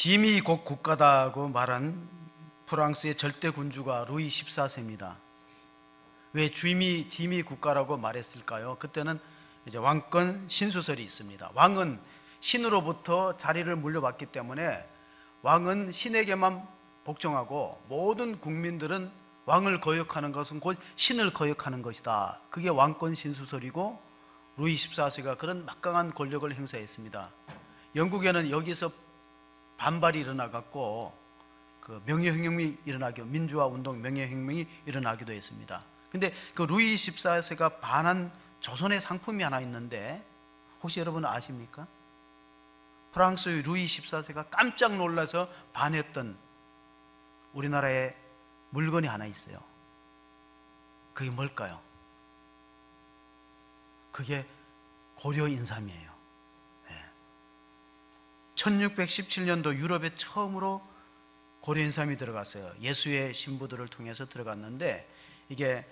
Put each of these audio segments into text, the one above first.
짐이 곧 국가다고 말한 프랑스의 절대 군주가 루이 14세입니다. 왜 짐이 국가라고 말했을까요? 그때는 이제 왕권 신수설이 있습니다. 왕은 신으로부터 자리를 물려받기 때문에 왕은 신에게만 복종하고 모든 국민들은 왕을 거역하는 것은 곧 신을 거역하는 것이다. 그게 왕권 신수설이고 루이 14세가 그런 막강한 권력을 행사했습니다. 영국에는 여기서 반발이 일어나갖고 그 명예혁명이 일어나기도, 민주화 운동 명예혁명이 일어나기도 했습니다. 근데 그 루이 14세가 반한 조선의 상품이 하나 있는데 혹시 여러분 아십니까? 프랑스의 루이 14세가 깜짝 놀라서 반했던 우리나라의 물건이 하나 있어요. 그게 뭘까요? 그게 고려 인삼이에요. 1617년도 유럽에 처음으로 고려 인삼이 들어갔어요. 예수의 신부들을 통해서 들어갔는데 이게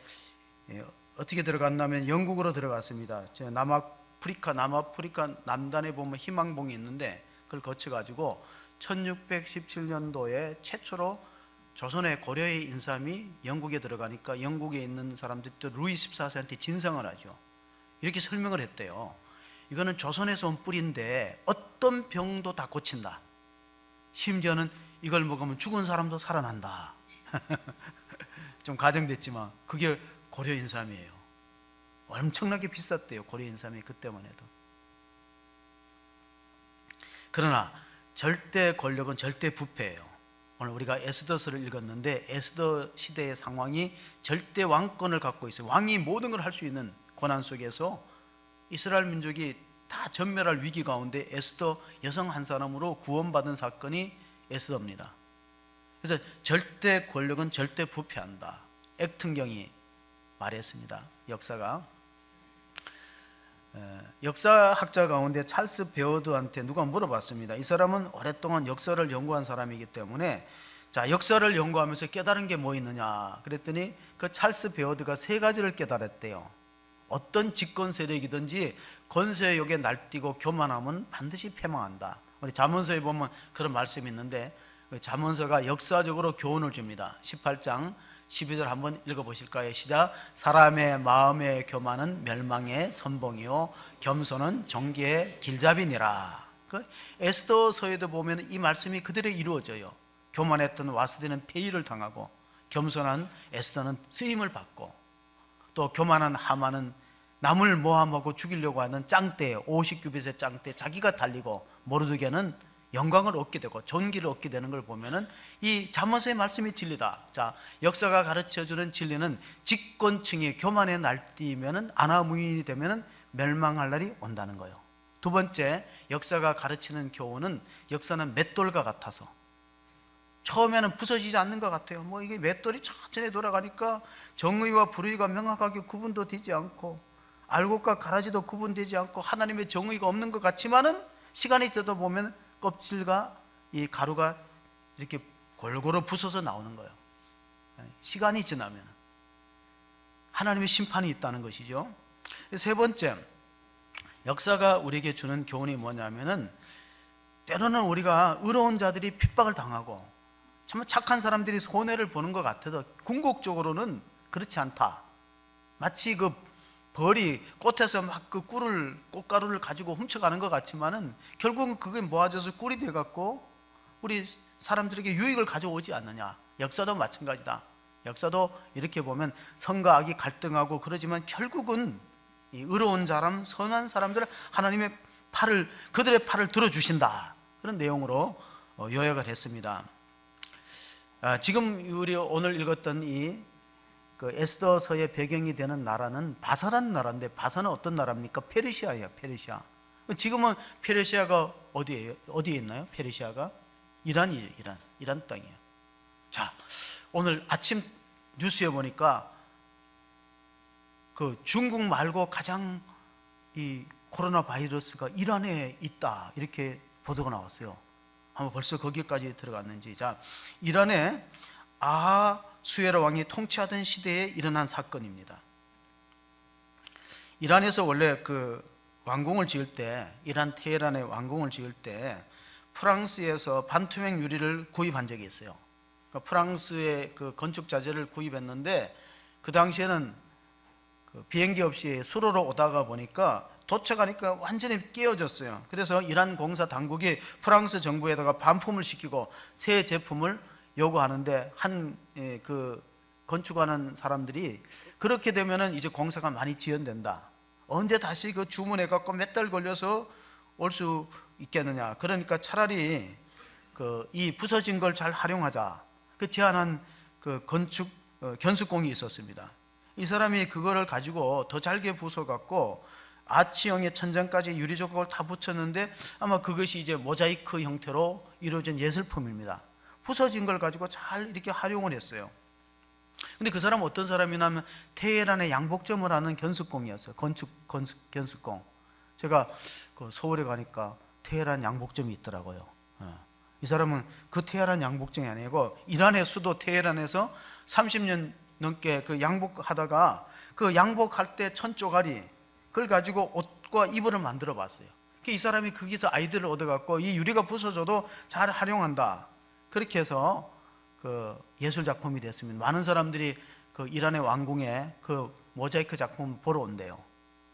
어떻게 들어갔냐면 영국으로 들어갔습니다. 남아프리카 남단에 보면 희망봉이 있는데 그걸 거쳐가지고 1617년도에 최초로 조선의 고려의 인삼이 영국에 들어가니까 영국에 있는 사람들이 또 루이 14세한테 진상을 하죠. 이렇게 설명을 했대요. 이거는 조선에서 온 뿌리인데 어떤 병도 다 고친다. 심지어는 이걸 먹으면 죽은 사람도 살아난다. 좀 가정됐지만 그게 고려 인삼이에요. 엄청나게 비쌌대요. 고려 인삼이 그때만 해도. 그러나 절대 권력은 절대 부패예요. 오늘 우리가 에스더서를 읽었는데 에스더 시대의 상황이 절대 왕권을 갖고 있어요. 왕이 모든 걸 할 수 있는 고난 속에서 이스라엘 민족이 다 전멸할 위기 가운데 에스더 여성 한 사람으로 구원받은 사건이 에스더입니다. 그래서 절대 권력은 절대 부패한다. 액튼경이 말했습니다. 역사학자 가운데 찰스 베어드한테 누가 물어봤습니다. 이 사람은 오랫동안 역사를 연구한 사람이기 때문에 자, 역사를 연구하면서 깨달은 게 뭐 있느냐 그랬더니 그 찰스 베어드가 세 가지를 깨달았대요. 어떤 집권 세력이든지 권세욕에 날뛰고 교만하면 반드시 패망한다. 우리 잠언서에 보면 그런 말씀이 있는데 잠언서가 역사적으로 교훈을 줍니다. 18장 12절 한번 읽어보실까요? 시작. 사람의 마음의 교만은 멸망의 선봉이요 겸손은 정계의 길잡이니라. 그 에스더서에도 보면 이 말씀이 그대로 이루어져요. 교만했던 와스디는 폐위를 당하고 겸손한 에스더는 쓰임을 받고 또 교만한 하만은 남을 모함하고 죽이려고 하는 짱대 50규빗의 짱대 자기가 달리고 모르드게는 영광을 얻게 되고 존귀를 얻게 되는 걸 보면은 이 잠언서의 말씀이 진리다. 자, 역사가 가르쳐주는 진리는 집권층이 교만에 날뛰면은 안하무인이 되면은 멸망할 날이 온다는 거예요. 두 번째, 역사가 가르치는 교훈은 역사는 맷돌과 같아서 처음에는 부서지지 않는 것 같아요. 뭐 이게 맷돌이 천천히 돌아가니까 정의와 불의가 명확하게 구분도 되지 않고 알곡과 가라지도 구분되지 않고 하나님의 정의가 없는 것 같지만은 시간이 지나다 보면 껍질과 이 가루가 이렇게 골고루 부서져 나오는 거예요. 시간이 지나면 하나님의 심판이 있다는 것이죠. 세 번째, 역사가 우리에게 주는 교훈이 뭐냐면은 때로는 우리가 의로운 자들이 핍박을 당하고 정말 착한 사람들이 손해를 보는 것 같아도 궁극적으로는 그렇지 않다. 마치 그 벌이 꽃에서 막 그 꽃가루를 가지고 훔쳐가는 것 같지만은 결국은 그게 모아져서 꿀이 돼갖고 우리 사람들에게 유익을 가져오지 않느냐. 역사도 마찬가지다. 역사도 이렇게 보면 선과 악이 갈등하고 그러지만 결국은 이 의로운 사람, 선한 사람들 하나님의 그들의 팔을 들어주신다. 그런 내용으로 요약을 했습니다. 지금 우리 오늘 읽었던 그 에스더서의 배경이 되는 나라는 바사라는 나라인데 바사는 어떤 나라입니까? 페르시아예요. 페르시아. 지금은 페르시아가 어디에 있나요? 페르시아가 이란 땅이에요. 자, 오늘 아침 뉴스에 보니까 그 중국 말고 가장 이 코로나 바이러스가 이란에 있다 이렇게 보도가 나왔어요. 아마 벌써 거기까지 들어갔는지. 자, 이란에 아하수에로 왕이 통치하던 시대에 일어난 사건입니다. 이란에서 원래 그 왕궁을 지을 때, 이란 테헤란에 왕궁을 지을 때 프랑스에서 반투명 유리를 구입한 적이 있어요. 그러니까 프랑스의 그 건축 자재를 구입했는데 그 당시에는 그 비행기 없이 수로로 오다가 보니까 도착하니까 완전히 깨어졌어요. 그래서 이란 공사 당국이 프랑스 정부에다가 반품을 시키고 새 제품을 요구하는데 그 건축하는 사람들이 그렇게 되면은 이제 공사가 많이 지연된다. 언제 다시 그 주문해 갖고 몇 달 걸려서 올 수 있겠느냐. 그러니까 차라리 이 부서진 걸 잘 활용하자. 그 제안한 그 건축 견습공이 있었습니다. 이 사람이 그거를 가지고 더 잘게 부숴 갖고 아치형의 천장까지 유리 조각을 다 붙였는데 아마 그것이 이제 모자이크 형태로 이루어진 예술품입니다. 부서진 걸 가지고 잘 이렇게 활용을 했어요. 근데 그 사람은 어떤 사람이냐면 테헤란의 양복점을 하는 견습공이었어요. 견습공. 제가 그 서울에 가니까 테헤란 양복점이 있더라고요. 이 사람은 그 테헤란 양복점이 아니고 이란의 수도 테헤란에서 30년 넘게 그 양복하다가 그 양복할 때 천조가리 그걸 가지고 옷과 이불을 만들어 봤어요. 이 사람이 거기서 아이디어를 얻어갖고 이 유리가 부서져도 잘 활용한다. 그렇게 해서 그 예술 작품이 됐습니다. 많은 사람들이 그 이란의 왕궁에 그 모자이크 작품 보러 온대요.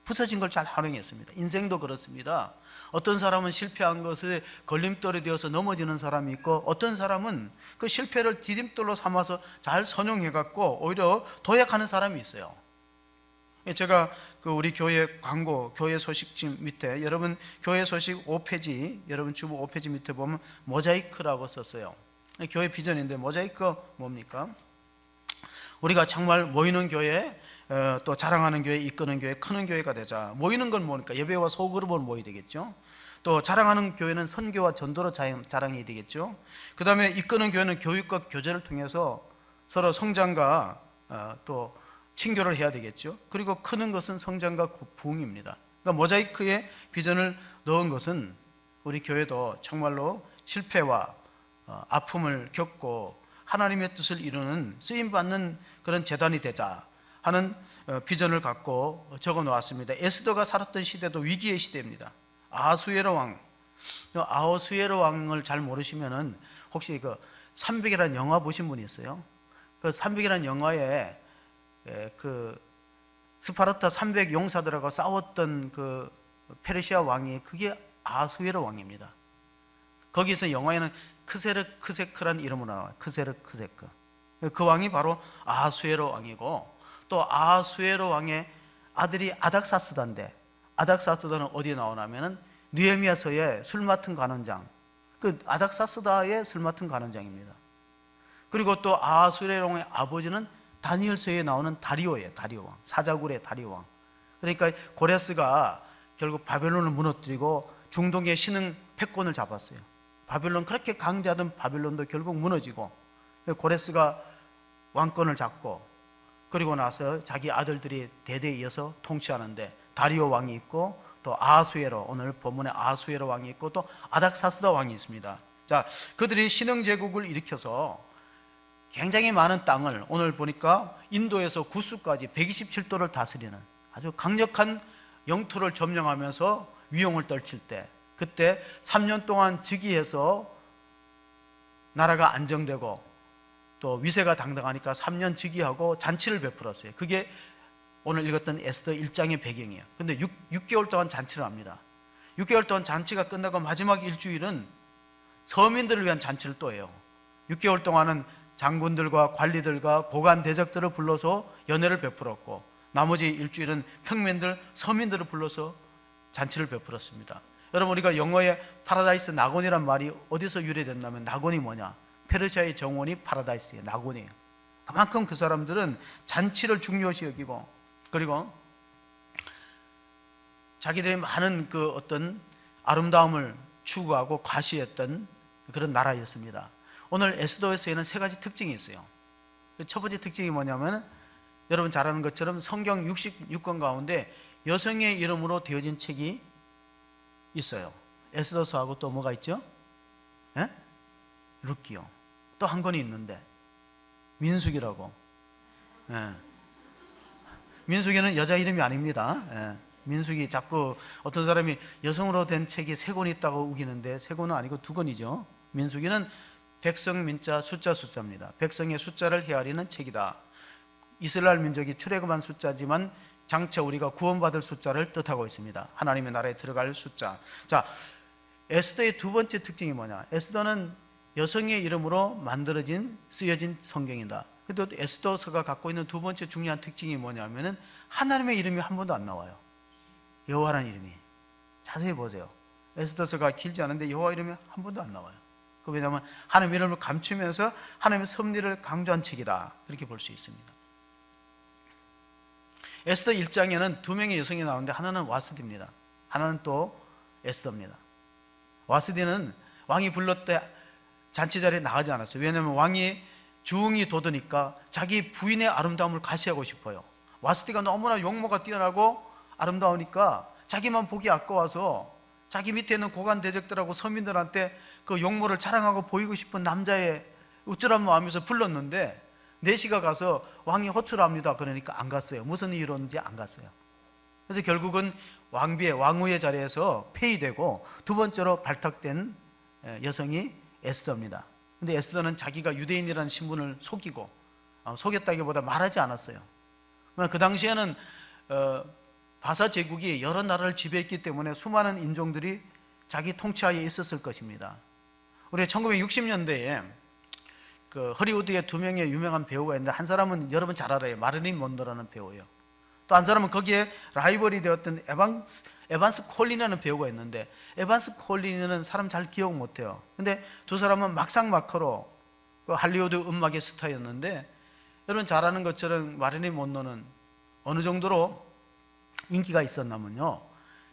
부서진 걸 잘 활용했습니다. 인생도 그렇습니다. 어떤 사람은 실패한 것을 걸림돌이 되어서 넘어지는 사람이 있고 어떤 사람은 그 실패를 디딤돌로 삼아서 잘 선용해갖고 오히려 도약하는 사람이 있어요. 제가 그 우리 교회 광고, 교회 소식지 밑에 여러분 교회 소식 5페이지, 여러분 주보 5페이지 밑에 보면 모자이크라고 썼어요. 교회 비전인데 모자이크 뭡니까? 우리가 정말 모이는 교회, 또 자랑하는 교회, 이끄는 교회, 크는 교회가 되자. 모이는 건 뭐니까? 예배와 소그룹으로 모여야 되겠죠. 또 자랑하는 교회는 선교와 전도로 자랑이 되겠죠. 그 다음에 이끄는 교회는 교육과 교제를 통해서 서로 성장과 또 친교를 해야 되겠죠. 그리고 크는 것은 성장과 부흥입니다. 그러니까 모자이크에 비전을 넣은 것은 우리 교회도 정말로 실패와 아픔을 겪고 하나님의 뜻을 이루는 쓰임받는 그런 재단이 되자 하는 비전을 갖고 적어 놓았습니다. 에스더가 살았던 시대도 위기의 시대입니다. 아하수에로 왕, 아하수에로 왕을 잘 모르시면은 혹시 그 300이라는 영화 보신 분이 있어요? 그 300이라는 영화에 그 스파르타 300 용사들하고 싸웠던 그 페르시아 왕이 그게 아하수에로 왕입니다. 거기서 영화에는 크세르크세크란 이름으로 나와요. 크세르크세크. 그 왕이 바로 아하수에로 왕이고 또 아하수에로 왕의 아들이 아닥사스다인데 아닥사스다는 어디에 나오냐면은 느헤미야서의 술 맡은 간원장. 그 아닥사스다의 술 맡은 간원장입니다. 그리고 또 아하수에로 왕의 아버지는 다니엘서에 나오는 다리오예요. 다리오 왕. 사자굴의 다리오 왕. 그러니까 고레스가 결국 바벨론을 무너뜨리고 중동의 신흥 패권을 잡았어요. 바벨론 그렇게 강대하던 바벨론도 결국 무너지고 고레스가 왕권을 잡고 그리고 나서 자기 아들들이 대대에 이어서 통치하는데 다리오 왕이 있고 또 아하수에로 오늘 본문에 아하수에로 왕이 있고 또 아닥사스다 왕이 있습니다. 자, 그들이 신흥 제국을 일으켜서 굉장히 많은 땅을 오늘 보니까 인도에서 구스까지 127도를 다스리는 아주 강력한 영토를 점령하면서 위용을 떨칠 때 그때 3년 동안 즉위해서 나라가 안정되고 또 위세가 당당하니까 3년 즉위하고 잔치를 베풀었어요. 그게 오늘 읽었던 에스더 1장의 배경이에요. 근데 6개월 동안 잔치를 합니다. 6개월 동안 잔치가 끝나고 마지막 일주일은 서민들을 위한 잔치를 또 해요. 6개월 동안은 장군들과 관리들과 고관 대적들을 불러서 연회를 베풀었고 나머지 일주일은 평민들, 서민들을 불러서 잔치를 베풀었습니다. 여러분 우리가 영어의 파라다이스 낙원이란 말이 어디서 유래됐냐면 낙원이 뭐냐? 페르시아의 정원이 파라다이스예요. 낙원이에요. 그만큼 그 사람들은 잔치를 중요시 여기고 그리고 자기들이 많은 그 어떤 아름다움을 추구하고 과시했던 그런 나라였습니다. 오늘 에스더에서에는 세 가지 특징이 있어요. 첫 번째 특징이 뭐냐면 여러분 잘 아는 것처럼 성경 66권 가운데 여성의 이름으로 되어진 책이 있어요. 에스더서하고 또 뭐가 있죠? 예? 룻기요. 또 한 권이 있는데 민수기라고. 예. 민수기는 여자 이름이 아닙니다. 예. 민수기 자꾸 어떤 사람이 여성으로 된 책이 3권 있다고 우기는데 3권은 아니고 2권이죠. 민수기는 백성 민자 숫자입니다. 백성의 숫자를 헤아리는 책이다. 이스라엘 민족이 출애굽한 숫자지만 장차 우리가 구원받을 숫자를 뜻하고 있습니다. 하나님의 나라에 들어갈 숫자. 자, 에스더의 두 번째 특징이 뭐냐? 에스더는 여성의 이름으로 만들어진 쓰여진 성경이다. 그래도 에스더서가 갖고 있는 두 번째 중요한 특징이 뭐냐면은 하나님의 이름이 한 번도 안 나와요. 여호와라는 이름이. 자세히 보세요. 에스더서가 길지 않은데 여호와 이름이 한 번도 안 나와요. 그 왜냐하면 하나님 이름을 감추면서 하나님의 섭리를 강조한 책이다. 그렇게 볼 수 있습니다. 에스더 1장에는 2명의 여성이 나오는데 하나는 와스디입니다. 하나는 또 에스더입니다. 와스디는 왕이 불렀을 때 잔치 자리에 나가지 않았어요. 왜냐하면 왕이 주응이 돋으니까 자기 부인의 아름다움을 과시하고 싶어요. 와스디가 너무나 용모가 뛰어나고 아름다우니까 자기만 보기 아까워서 자기 밑에 있는 고관 대적들하고 서민들한테 그 용모를 자랑하고 보이고 싶은 남자의 우쭐한 마음에서 불렀는데 내시가 가서 왕이 호출합니다. 그러니까 안 갔어요. 무슨 이유로인지 안 갔어요. 그래서 결국은 왕후의 자리에서 폐위되고 두 번째로 발탁된 여성이 에스더입니다. 근데 에스더는 자기가 유대인이라는 신분을 속이고 속였다기보다 말하지 않았어요. 그 당시에는 바사 제국이 여러 나라를 지배했기 때문에 수많은 인종들이 자기 통치하에 있었을 것입니다. 우리 1960년대에 그 허리우드에 2명의 유명한 배우가 있는데 한 사람은 여러분 잘 알아요. 마릴린 먼로라는 배우예요. 또 한 사람은 거기에 라이벌이 되었던 에반스 콜린이라는 배우가 있는데 에반스 콜린은 사람 잘 기억 못해요. 근데 두 사람은 막상막하로 그 할리우드 음악의 스타였는데 여러분 잘 아는 것처럼 마릴린 먼로는 어느 정도로 인기가 있었냐면요,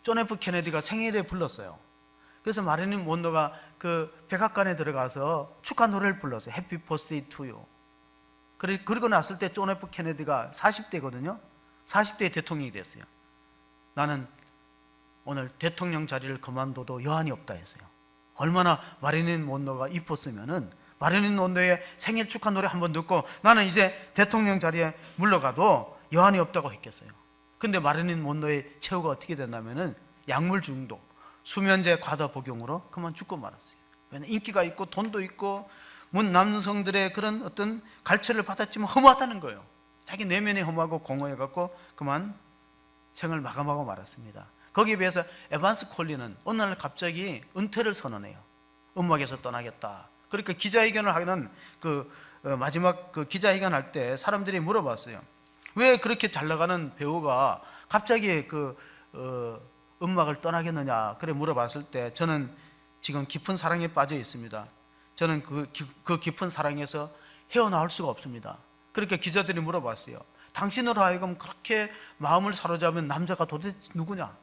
존 F 케네디가 생일에 불렀어요. 그래서 마릴린 먼로가 그 백악관에 들어가서 축하 노래를 불렀어요. Happy Birthday to you. 그리고 났을 때 존 F 케네디가 40대거든요 40대에 대통령이 됐어요. 나는 오늘 대통령 자리를 그만둬도 여한이 없다 했어요. 얼마나 마릴린 먼로가 이뻤으면은 마릴린 먼로의 생일 축하 노래 한번 듣고 나는 이제 대통령 자리에 물러가도 여한이 없다고 했겠어요. 근데 마릴린 먼로의 최후가 어떻게 됐냐면은 약물 중독, 수면제 과다 복용으로 그만 죽고 말았어요. 왜냐하면 인기가 있고 돈도 있고 문 남성들의 그런 어떤 갈채를 받았지만 허무하다는 거예요. 자기 내면이 허무하고 공허해갖고 그만 생을 마감하고 말았습니다. 거기에 비해서 에반스 콜린은 어느 날 갑자기 은퇴를 선언해요. 음악에서 떠나겠다. 그러니까 기자회견을 하는 마지막 그 기자회견 할 때 사람들이 물어봤어요. 왜 그렇게 잘 나가는 배우가 갑자기 음악을 떠나겠느냐 그래 물어봤을 때 저는 지금 깊은 사랑에 빠져 있습니다. 저는 그 깊은 사랑에서 헤어나올 수가 없습니다. 그러니까 기자들이 물어봤어요. 당신으로 하여금 그렇게 마음을 사로잡은 남자가 도대체 누구냐?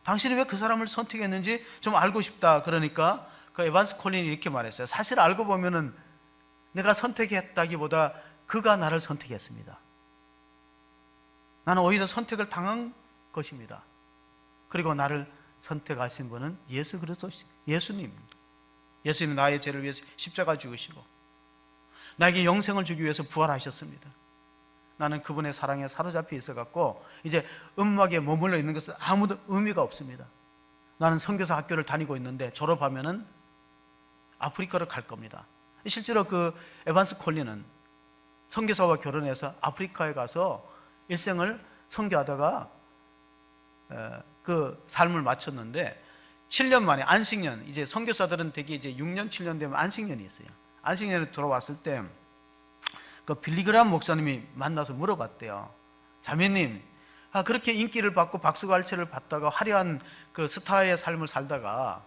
당신이 왜 그 사람을 선택했는지 좀 알고 싶다. 그러니까 그 에반스 콜린이 이렇게 말했어요. 사실 알고 보면은 내가 선택했다기보다 그가 나를 선택했습니다. 나는 오히려 선택을 당한 것입니다. 그리고 나를 선택하신 분은 예수 그리스도 예수님입니다. 예수님은 나의 죄를 위해서 십자가 죽으시고 나에게 영생을 주기 위해서 부활하셨습니다. 나는 그분의 사랑에 사로잡혀 있어갖고 이제 음악에 머물러 있는 것은 아무도 의미가 없습니다. 나는 선교사 학교를 다니고 있는데 졸업하면은 아프리카로 갈 겁니다. 실제로 그 에반스 콜린은 선교사와 결혼해서 아프리카에 가서 일생을 선교하다가 그 삶을 마쳤는데 7년 만에 안식년, 이제 선교사들은 대개 이제 6년 7년 되면 안식년이 있어요. 안식년에 돌아왔을 때 그 빌리그람 목사님이 만나서 물어봤대요. 자매님, 그렇게 인기를 받고 박수갈채를 받다가 화려한 그 스타의 삶을 살다가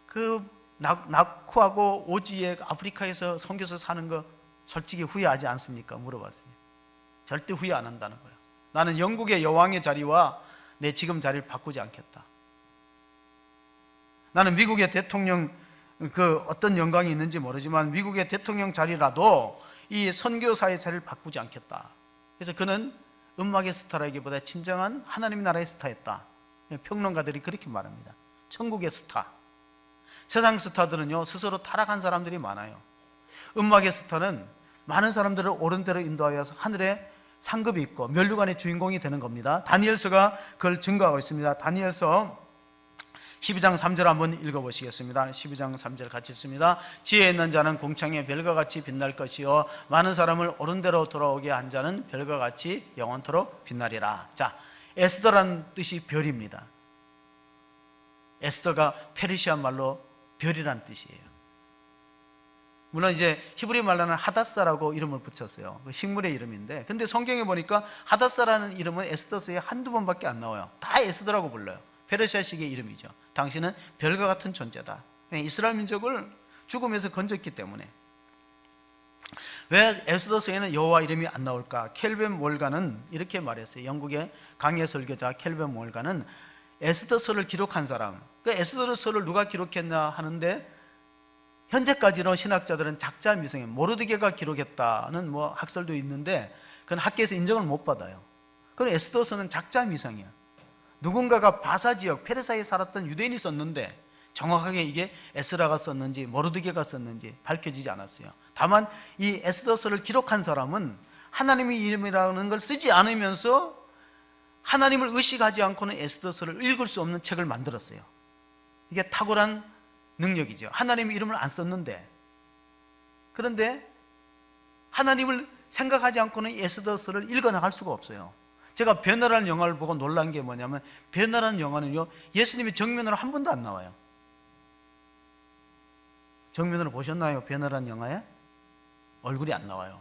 그 낙후하고 오지에 아프리카에서 선교사 사는 거 솔직히 후회하지 않습니까? 물어봤어요. 절대 후회 안 한다는 거예요. 나는 영국의 여왕의 자리와 내 지금 자리를 바꾸지 않겠다. 나는 미국의 대통령 어떤 영광이 있는지 모르지만 미국의 대통령 자리라도 이 선교사의 자리를 바꾸지 않겠다. 그래서 그는 음악의 스타라기보다 진정한 하나님 나라의 스타였다. 평론가들이 그렇게 말합니다. 천국의 스타. 세상 스타들은요 스스로 타락한 사람들이 많아요. 음악의 스타는 많은 사람들을 옳은 대로 인도하여서 하늘에 상급이 있고 면류관의 주인공이 되는 겁니다. 다니엘서가 그걸 증거하고 있습니다. 다니엘서 12장 3절 한번 읽어보시겠습니다. 12장 3절 같이 읽습니다. 지혜 있는 자는 공창의 별과 같이 빛날 것이요 많은 사람을 옳은 대로 돌아오게 한 자는 별과 같이 영원토록 빛나리라. 자, 에스더라는 뜻이 별입니다. 에스더가 페르시아 말로 별이란 뜻이에요. 물론 이제 히브리 말로는 하다사라고 이름을 붙였어요. 식물의 이름인데, 근데 성경에 보니까 하다사라는 이름은 에스더서에 한두 번밖에 안 나와요. 다 에스더라고 불러요. 페르시아식의 이름이죠. 당신은 별과 같은 존재다. 이스라엘 민족을 죽음에서 건졌기 때문에. 왜 에스더서에는 여호와 이름이 안 나올까? 켈벤 몰가는 이렇게 말했어요. 영국의 강해 설교자 켈벤 몰가는 에스더서를 기록한 사람, 그 에스더서를 누가 기록했나 하는데, 현재까지는 신학자들은 작자 미성에 모르드게가 기록했다는 뭐 학설도 있는데, 그건 학계에서 인정을 못 받아요. 그럼 에스더서는 작자 미성이에요. 누군가가 바사 지역 페르사에 살았던 유대인이 썼는데 정확하게 이게 에스라가 썼는지 모르드게가 썼는지 밝혀지지 않았어요. 다만 이 에스더서를 기록한 사람은 하나님의 이름이라는 걸 쓰지 않으면서 하나님을 의식하지 않고는 에스더서를 읽을 수 없는 책을 만들었어요. 이게 탁월한 능력이죠. 하나님의 이름을 안 썼는데, 그런데 하나님을 생각하지 않고는 에스더서를 읽어나갈 수가 없어요. 제가 변화라는 영화를 보고 놀란 게 뭐냐면, 변화라는 영화는요, 예수님이 정면으로 한 번도 안 나와요. 정면으로 보셨나요? 변화라는 영화에? 얼굴이 안 나와요.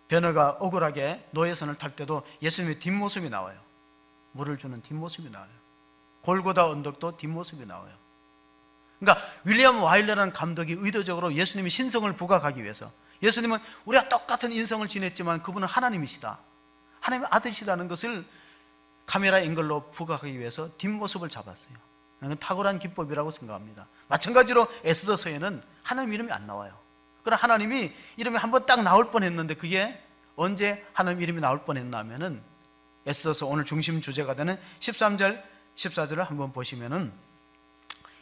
변화가 억울하게 노예선을 탈 때도 예수님의 뒷모습이 나와요. 물을 주는 뒷모습이 나와요. 골고다 언덕도 뒷모습이 나와요. 그러니까 윌리엄 와일러라는 감독이 의도적으로 예수님의 신성을 부각하기 위해서, 예수님은 우리가 똑같은 인성을 지냈지만 그분은 하나님이시다, 하나님의 아들이시다는 것을 카메라 앵글로 부각하기 위해서 뒷모습을 잡았어요. 이건 탁월한 기법이라고 생각합니다. 마찬가지로 에스더서에는 하나님 이름이 안 나와요. 그러나 하나님이 이름이 한 번 딱 나올 뻔했는데, 그게 언제 하나님 이름이 나올 뻔했나 하면은 에스더서 오늘 중심 주제가 되는 13절 14절을 한번 보시면은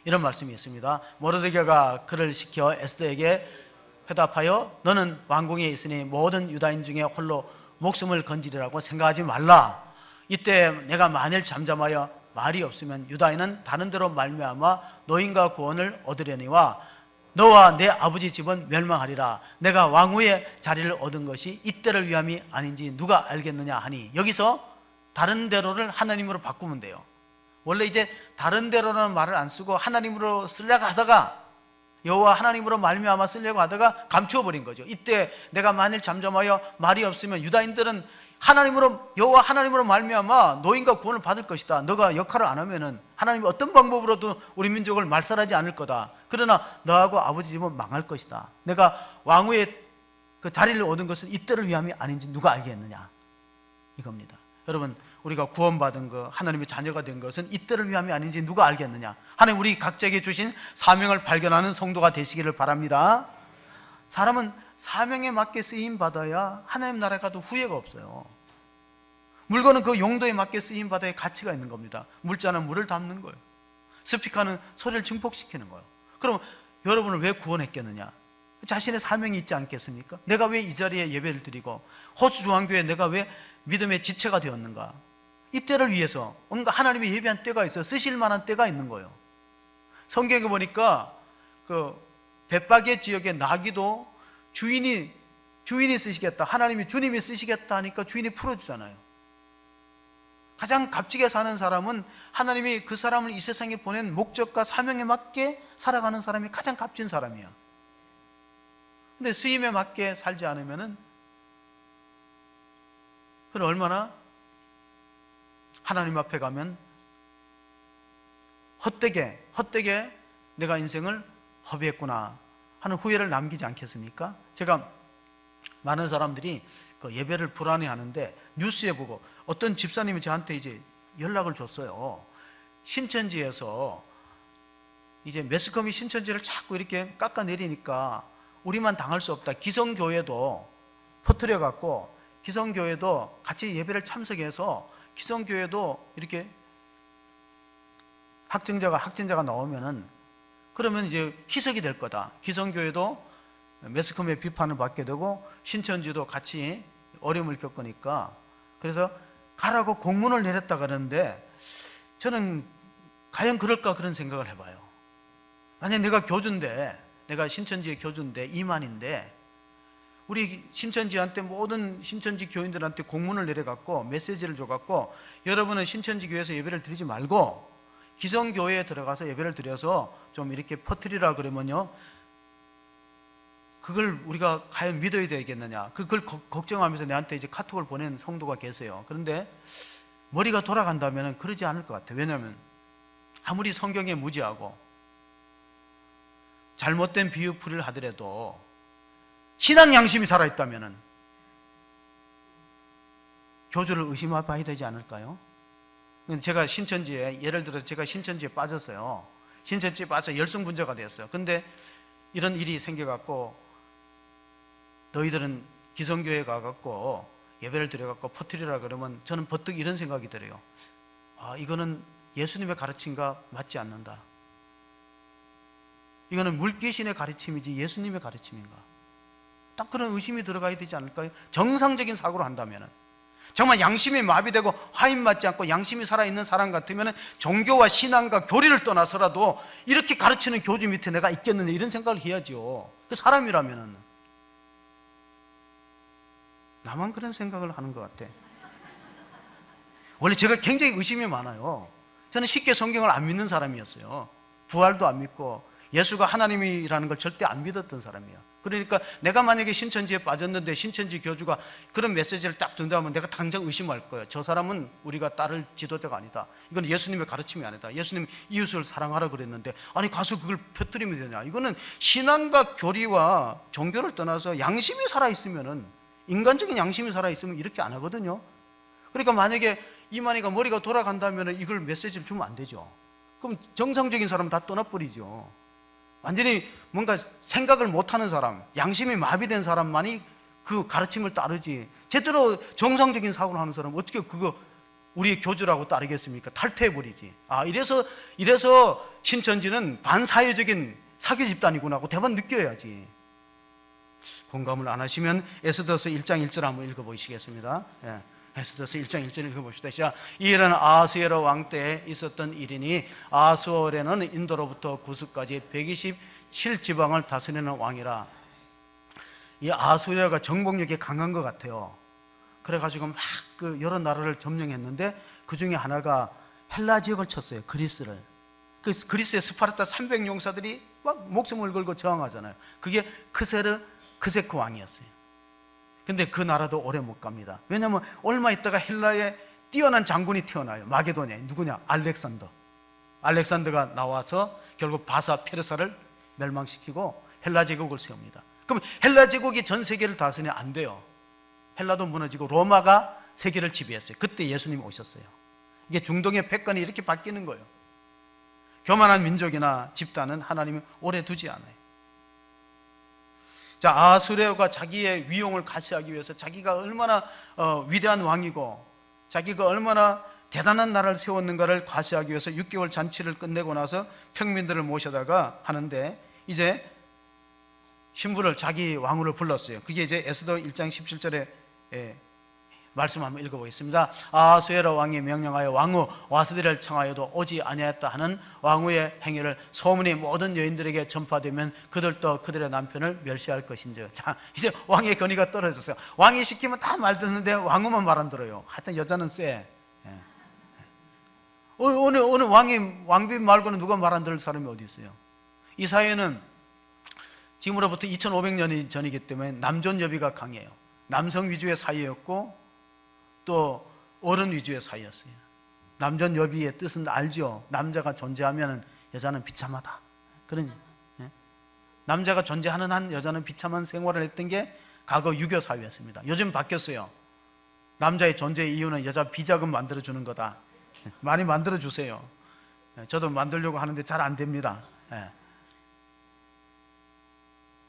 이런 말씀이 있습니다. 모르드게가 그를 시켜 에스더에게 회답하여 너는 왕궁에 있으니 모든 유다인 중에 홀로 목숨을 건지리라고 생각하지 말라. 이때 내가 만일 잠잠하여 말이 없으면 유다인은 다른 데로 말미암아 노인과 구원을 얻으려니와 너와 내 아버지 집은 멸망하리라. 내가 왕후의 자리를 얻은 것이 이때를 위함이 아닌지 누가 알겠느냐 하니, 여기서 다른 데로를 하나님으로 바꾸면 돼요. 원래 이제 다른 데로라는 말을 안 쓰고 하나님으로 쓰려고 하다가, 여호와 하나님으로 말미암아 쓰려고 하다가 감추어버린 거죠. 이때 내가 만일 잠잠하여 말이 없으면 유다인들은 하나님으로, 여호와 하나님으로 말미암아 노인과 구원을 받을 것이다. 너가 역할을 안 하면은 하나님이 어떤 방법으로도 우리 민족을 말살하지 않을 거다. 그러나 너하고 아버지 집은 망할 것이다. 내가 왕후의 그 자리를 얻은 것은 이때를 위함이 아닌지 누가 알겠느냐, 이겁니다. 여러분, 우리가 구원받은 것, 하나님의 자녀가 된 것은 이때를 위함이 아닌지 누가 알겠느냐. 하나님 우리 각자에게 주신 사명을 발견하는 성도가 되시기를 바랍니다. 사람은 사명에 맞게 쓰임받아야 하나님 나라에 가도 후회가 없어요. 물건은 그 용도에 맞게 쓰임받아야 가치가 있는 겁니다. 물자는 물을 담는 거예요. 스피커는 소리를 증폭시키는 거예요. 그럼 여러분을 왜 구원했겠느냐? 자신의 사명이 있지 않겠습니까? 내가 왜 이 자리에 예배를 드리고 호수 중앙교회에 내가 왜 믿음의 지체가 되었는가? 이 때를 위해서 뭔가 하나님이 예비한 때가 있어, 쓰실 만한 때가 있는 거예요. 성경에 보니까 그 벳바게 지역의 나귀도 주인이 쓰시겠다, 하나님이 주님이 쓰시겠다 하니까 주인이 풀어주잖아요. 가장 값지게 사는 사람은 하나님이 그 사람을 이 세상에 보낸 목적과 사명에 맞게 살아가는 사람이 가장 값진 사람이야. 근데 쓰임에 맞게 살지 않으면은 그건 얼마나 하나님 앞에 가면 헛되게 내가 인생을 허비했구나 하는 후회를 남기지 않겠습니까? 제가 많은 사람들이 그 예배를 불안해하는데 뉴스에 보고 어떤 집사님이 저한테 이제 연락을 줬어요. 신천지에서 이제 매스컴이 신천지를 자꾸 이렇게 깎아내리니까 우리만 당할 수 없다. 기성교회도 퍼뜨려갖고 기성교회도 같이 예배를 참석해서 기성교회도 이렇게 확진자가 나오면은 그러면 이제 희석이 될 거다. 기성교회도 매스컴의 비판을 받게 되고 신천지도 같이 어려움을 겪으니까 그래서 가라고 공문을 내렸다 그러는데 저는 과연 그럴까 그런 생각을 해봐요. 만약 내가 교주인데, 내가 신천지의 교주인데, 이만인데 우리 신천지한테 모든 신천지 교인들한테 공문을 내려갖고 메시지를 줘갖고 여러분은 신천지 교회에서 예배를 드리지 말고 기성교회에 들어가서 예배를 드려서 좀 이렇게 퍼뜨리라 그러면요, 그걸 우리가 과연 믿어야 되겠느냐, 그걸 걱정하면서 내한테 이제 카톡을 보낸 성도가 계세요. 그런데 머리가 돌아간다면 그러지 않을 것 같아요. 왜냐하면 아무리 성경에 무지하고 잘못된 비유풀이를 하더라도 신앙 양심이 살아있다면 교주를 의심해봐야 되지 않을까요? 제가 신천지에, 예를 들어서 제가 신천지에 빠졌어요. 신천지에 빠져서 열성분자가 되었어요. 근데 이런 일이 생겨갖고 너희들은 기성교회 가갖고 예배를 드려갖고 퍼뜨리라 그러면 저는 버뜩 이런 생각이 들어요. 아, 이거는 예수님의 가르침과 맞지 않는다. 이거는 물귀신의 가르침이지 예수님의 가르침인가? 딱 그런 의심이 들어가야 되지 않을까요? 정상적인 사고를 한다면, 정말 양심이 마비되고 화인 맞지 않고 양심이 살아있는 사람 같으면 종교와 신앙과 교리를 떠나서라도 이렇게 가르치는 교주 밑에 내가 있겠느냐 이런 생각을 해야죠. 그 사람이라면. 나만 그런 생각을 하는 것 같아. 원래 제가 굉장히 의심이 많아요. 저는 쉽게 성경을 안 믿는 사람이었어요. 부활도 안 믿고 예수가 하나님이라는 걸 절대 안 믿었던 사람이에요. 그러니까 내가 만약에 신천지에 빠졌는데 신천지 교주가 그런 메시지를 딱 든다면 내가 당장 의심할 거예요. 저 사람은 우리가 따를 지도자가 아니다. 이건 예수님의 가르침이 아니다. 예수님 이웃을 사랑하라 그랬는데 아니 가서 그걸 펴뜨리면 되냐. 이거는 신앙과 교리와 종교를 떠나서 양심이 살아있으면은, 인간적인 양심이 살아있으면 이렇게 안 하거든요. 그러니까 만약에 이만희가 머리가 돌아간다면 이걸 메시지를 주면 안 되죠. 그럼 정상적인 사람은 다 떠나버리죠. 완전히 뭔가 생각을 못하는 사람, 양심이 마비된 사람만이 그 가르침을 따르지, 제대로 정상적인 사고를 하는 사람은 어떻게 그거 우리의 교주라고 따르겠습니까? 탈퇴해버리지. 아, 이래서 신천지는 반사회적인 사교 집단이구나 하고 대번 느껴야지. 공감을 안 하시면 에스더서 1장 1절 한번 읽어보시겠습니다. 예. 에스더서 1장 1절 읽어봅시다. 자, 이 일은 아하수에로 왕 때에 있었던 일이니 아하수에로는 인도로부터 구스까지 127지방을 다스리는 왕이라. 이 아하수에로가 정복력이 강한 것 같아요. 그래가지고 막 그 여러 나라를 점령했는데 그 중에 하나가 헬라 지역을 쳤어요. 그리스를. 그 그리스의 스파르타 300용사들이 막 목숨을 걸고 저항하잖아요. 그게 크세크 왕이었어요. 근데 그 나라도 오래 못 갑니다. 왜냐하면 얼마 있다가 헬라에 뛰어난 장군이 태어나요. 마게도니아. 누구냐? 알렉산더가 나와서 결국 바사 페르사를 멸망시키고 헬라 제국을 세웁니다. 그럼 헬라 제국이 전 세계를 다스리면 안 돼요. 헬라도 무너지고 로마가 세계를 지배했어요. 그때 예수님이 오셨어요. 이게 중동의 패권이 이렇게 바뀌는 거예요. 교만한 민족이나 집단은 하나님이 오래 두지 않아요. 자, 아하수에로가 자기의 위용을 과시하기 위해서 자기가 얼마나 위대한 왕이고 자기가 얼마나 대단한 나라를 세웠는가를 과시하기 위해서 6개월 잔치를 끝내고 나서 평민들을 모셔다가 하는데 이제 신부를, 자기 왕후를 불렀어요. 그게 이제 에스더 1장 17절에 말씀 한번 읽어보겠습니다. 아하수에로 왕이 명령하여 왕후 와스디를 청하여도 오지 아니하였다 하는 왕후의 행위를 소문이 모든 여인들에게 전파되면 그들도 그들의 남편을 멸시할 것인즉. 자, 이제 왕의 권위가 떨어졌어요. 왕이 시키면 다 말 듣는데 왕후만 말 안 들어요. 하여튼 여자는 쎄. 어느 왕비 말고는 누가 말 안 들을 사람이 어디 있어요? 이 사회는 지금으로부터 2500년이 전이기 때문에 남존여비가 강해요. 남성 위주의 사회였고 또 어른 위주의 사회였어요. 남존여비의 뜻은 알죠? 남자가 존재하면 여자는 비참하다. 그런, 남자가 존재하는 한 여자는 비참한 생활을 했던 게 과거 유교 사회였습니다. 요즘 바뀌었어요. 남자의 존재의 이유는 여자 비자금 만들어주는 거다. 많이 만들어주세요. 저도 만들려고 하는데 잘 안 됩니다.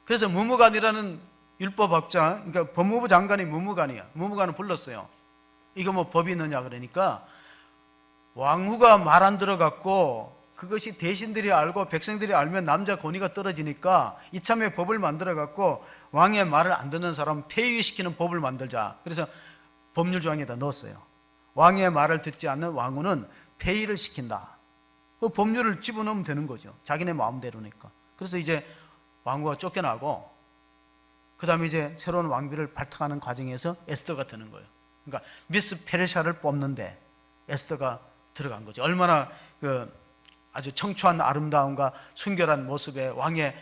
그래서 무무관이라는 율법학자, 그러니까 법무부 장관이 무무관이야. 무무관을 불렀어요. 이거 뭐 법이 있느냐 그러니까 왕후가 말 안 들어갖고 그것이 대신들이 알고 백성들이 알면 남자 권위가 떨어지니까 이참에 법을 만들어 갖고 왕의 말을 안 듣는 사람 폐위시키는 법을 만들자. 그래서 법률 조항에다 넣었어요. 왕의 말을 듣지 않는 왕후는 폐위를 시킨다. 그 법률을 집어넣으면 되는 거죠. 자기네 마음대로니까. 그래서 이제 왕후가 쫓겨나고 그 다음에 이제 새로운 왕비를 발탁하는 과정에서 에스더가 되는 거예요. 그러니까 미스 페르시아를 뽑는데 에스더가 들어간 거죠. 얼마나 아주 청초한 아름다움과 순결한 모습의 왕의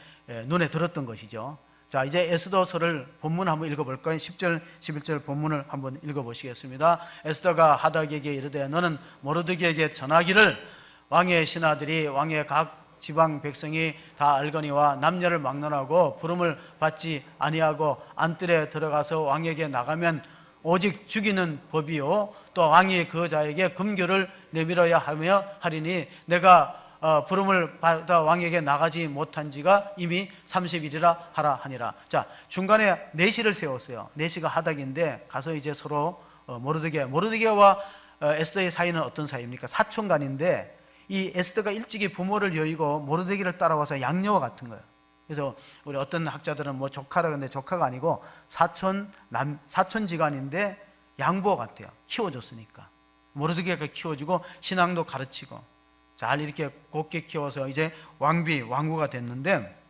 눈에 들었던 것이죠. 자, 이제 에스더서를 본문 한번 읽어볼까요? 10절, 11절 본문을 한번 읽어보시겠습니다. 에스더가 하닥에게 이르되 너는 모르드게에게 전하기를 왕의 신하들이 왕의 각 지방 백성이 다 알거니와 남녀를 막론하고 부름을 받지 아니하고 안뜰에 들어가서 왕에게 나가면 오직 죽이는 법이요 또 왕이 그 자에게 금교를 내밀어야 하며 하리니 내가 부름을 받아 왕에게 나가지 못한 지가 이미 30일이라 하라 하니라. 자, 중간에 내시를 세웠어요. 내시가 하닥인데 가서 이제 서로 모르드게와 에스더의 사이는 어떤 사이입니까? 사촌간인데 이 에스더가 일찍이 부모를 여의고 모르드게를 따라와서 양녀와 같은 거예요. 그래서 우리 어떤 학자들은 뭐 조카라 근데 조카가 아니고 사촌지간인데 양보 같아요. 키워줬으니까. 모르드게가 키워주고 신앙도 가르치고 잘 이렇게 곱게 키워서 이제 왕후가 됐는데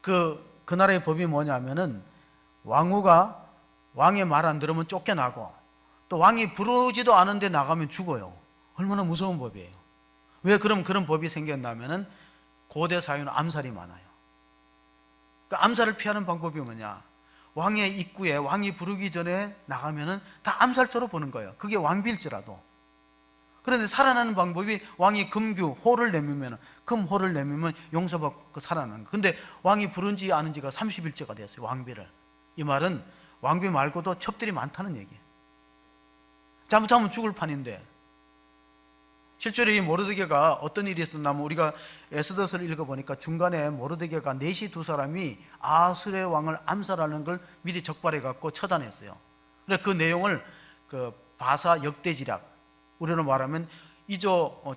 그 나라의 법이 뭐냐면은 왕후가 왕의 말 안 들으면 쫓겨나고 또 왕이 부르지도 않은데 나가면 죽어요. 얼마나 무서운 법이에요. 왜 그런 법이 생겼냐면은 고대 사회는 암살이 많아요. 그러니까 암살을 피하는 방법이 뭐냐? 왕의 입구에 왕이 부르기 전에 나가면은 다 암살조로 보는 거예요. 그게 왕비일지라도. 그런데 살아나는 방법이 왕이 호를 내밀면 용서받고 살아나는 거예요. 근데 왕이 부른지 아는지가 30일째가 됐어요. 왕비를. 이 말은 왕비 말고도 첩들이 많다는 얘기예요. 잘못하면 죽을 판인데 실제로 이 모르드게가 어떤 일이 있었냐면 우리가 에스더서를 읽어보니까 중간에 모르드게가 내시 두 사람이 아수르의 왕을 암살하는 걸 미리 적발해 갖고 처단했어요. 그래서 그 내용을 바사 역대지략, 우리로 말하면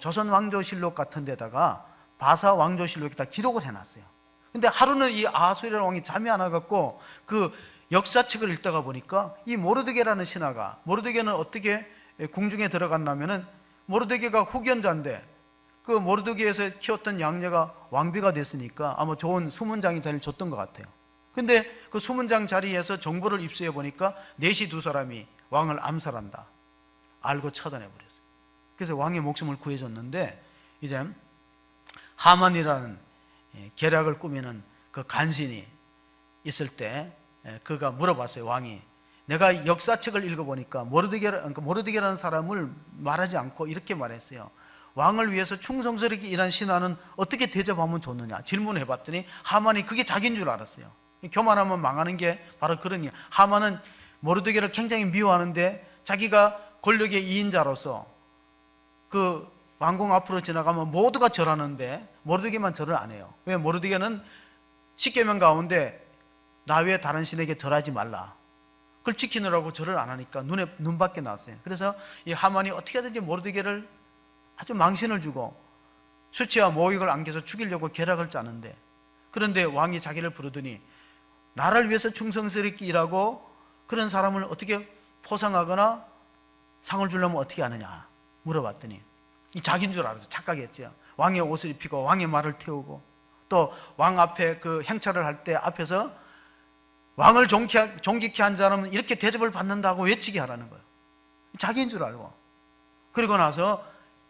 조선 왕조실록 같은 데다가 바사 왕조실록에다 기록을 해놨어요. 근데 하루는 이 아수르의 왕이 잠이 안 와갖고 그 역사책을 읽다가 보니까 이 모르드게라는 신하가, 모르드게는 어떻게 궁중에 들어갔냐면은 모르드게가 후견자인데 그 모르드게에서 키웠던 양녀가 왕비가 됐으니까 아마 좋은 수문장이 자리를 줬던 것 같아요. 근데 그 수문장 자리에서 정보를 입수해 보니까 내시 두 사람이 왕을 암살한다 알고 처단해 버렸어요. 그래서 왕의 목숨을 구해줬는데 이제 하만이라는 계략을 꾸미는 그 간신이 있을 때 그가 물어봤어요. 왕이 내가 역사책을 읽어보니까 모르드게라는 사람을 말하지 않고 이렇게 말했어요. 왕을 위해서 충성스럽게 일한 신하는 어떻게 대접하면 좋느냐 질문을 해봤더니 하만이 그게 자기인 줄 알았어요. 교만하면 망하는 게 바로 그런 이유. 하만은 모르드게를 굉장히 미워하는데 자기가 권력의 2인자로서 그 왕궁 앞으로 지나가면 모두가 절하는데 모르드게만 절을 안 해요. 왜? 모르드게는 10계명 가운데 나 외에 다른 신에게 절하지 말라, 그걸 지키느라고 절을 안 하니까 눈밖에 나왔어요. 그래서 이 하만이 어떻게 하든지 모르드게를 아주 망신을 주고 수치와 모욕을 안겨서 죽이려고 계략을 짜는데, 그런데 왕이 자기를 부르더니 나를 위해서 충성스럽게 일하고 그런 사람을 어떻게 포상하거나 상을 주려면 어떻게 하느냐 물어봤더니 이 자기인 줄 알아서 착각했죠. 왕의 옷을 입히고 왕의 말을 태우고 또 왕 앞에 그 행차를 할 때 앞에서 왕을 존귀케 한 사람은 이렇게 대접을 받는다고 외치게 하라는 거예요. 자기인 줄 알고. 그리고 나서